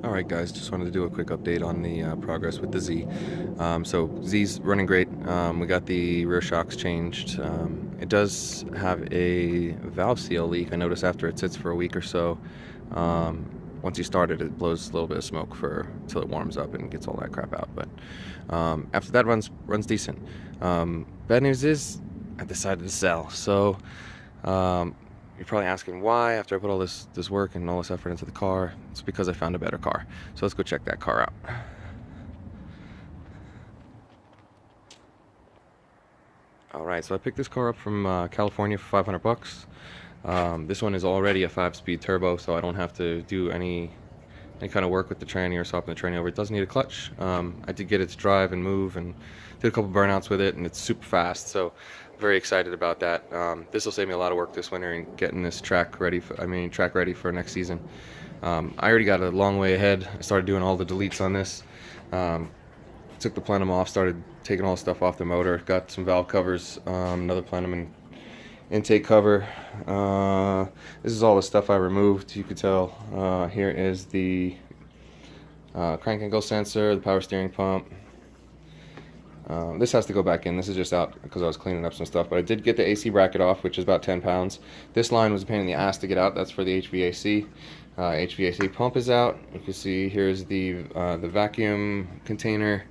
Alright guys, just wanted to do a quick update on the progress with the Z. So Z's running great. We got the rear shocks changed. It does have a valve seal leak. I noticed after it sits for a week or so, once you start it, it blows a little bit of smoke till it warms up and gets all that crap out. But after that, runs decent. Bad news is I decided to sell. So you're probably asking why after I put all this work and all this effort into the car. It's because I found a better car. So let's go check that car out. Alright, so I picked this car up from California for 500 bucks. This one is already a 5-speed turbo, so I don't have to do any kind of work with the tranny or swapping the tranny over. It doesn't need a clutch. I did get it to drive and move and did a couple burnouts with it, and it's super fast, so very excited about that. This will save me a lot of work this winter in getting this track ready for next season. I already got a long way ahead. I started doing all the deletes on this. Took the plenum off, started taking all the stuff off the motor, got some valve covers, another plenum and intake cover. This is all the stuff I removed. You could tell here is the crank angle sensor, the power steering pump. This has to go back in. This is just out because I was cleaning up some stuff, but I did get the AC bracket off, which is about 10 pounds. This line was a pain in the ass to get out. That's for the HVAC. HVAC pump is out. You can see here's the vacuum container.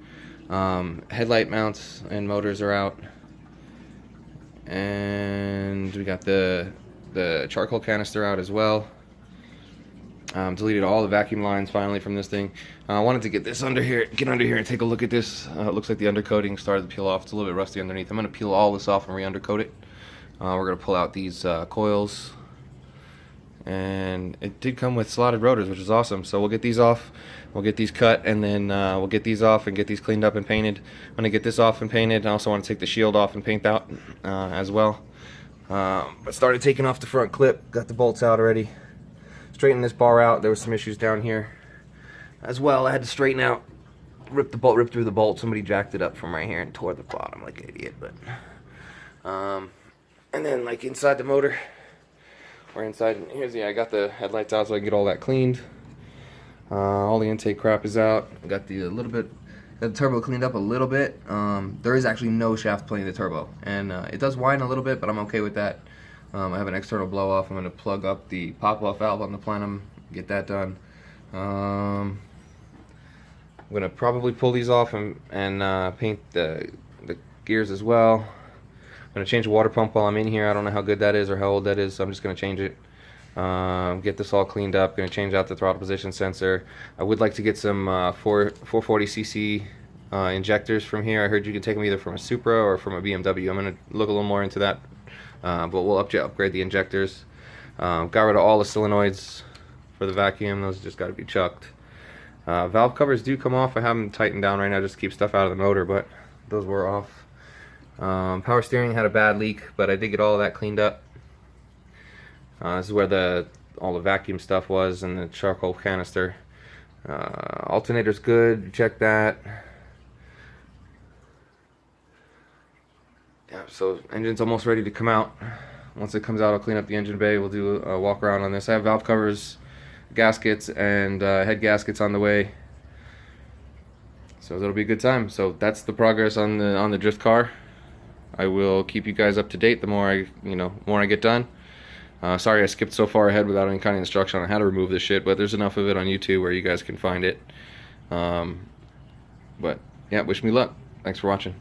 Headlight mounts and motors are out. And we got the charcoal canister out as well. Deleted all the vacuum lines finally from this thing. I wanted to get under here and take a look at this. It looks like the undercoating started to peel off. It's a little bit rusty underneath. I'm going to peel all this off and re-undercoat it. We're going to pull out these coils. And it did come with slotted rotors, which is awesome. So we'll get these off, we'll get these cut, and then we'll get these off and get these cleaned up and painted. I'm going to get this off and painted. I also want to take the shield off and paint that as well. But started taking off the front clip, got the bolts out already. Straighten this bar out. There was some issues down here as well. I had to straighten out, rip through the bolt. Somebody jacked it up from right here and tore the bottom like an idiot. But and then like inside the motor, or inside I got the headlights out so I can get all that cleaned. All the intake crap is out. I got the turbo cleaned up a little bit. There is actually no shaft plate in the turbo, and it does whine a little bit, but I'm okay with that. I have an external blow off. I'm going to plug up the pop off valve on the plenum, get that done. I'm going to probably pull these off and paint the gears as well. I'm going to change the water pump while I'm in here. I don't know how good that is or how old that is, so I'm just going to change it. Get this all cleaned up. Going to change out the throttle position sensor. I would like to get some 440cc injectors from here. I heard you can take them either from a Supra or from a BMW. I'm going to look a little more into that. But we'll upgrade the injectors. Got rid of all the solenoids for the vacuum. Those just got to be chucked. Valve covers do come off. I have them tightened down right now just to keep stuff out of the motor, but those were off. Power steering had a bad leak, but I did get all of that cleaned up. This is where all the vacuum stuff was, and the charcoal canister. Alternator's good. Check that. Yeah, so engine's almost ready to come out. Once it comes out, I'll clean up the engine bay. We'll do a walk around on this. I have valve covers, gaskets, and head gaskets on the way. So it'll be a good time. So that's the progress on the drift car. I will keep you guys up to date the more I get done. Sorry I skipped so far ahead without any kind of instruction on how to remove this shit, but there's enough of it on YouTube where you guys can find it. But yeah, wish me luck. Thanks for watching.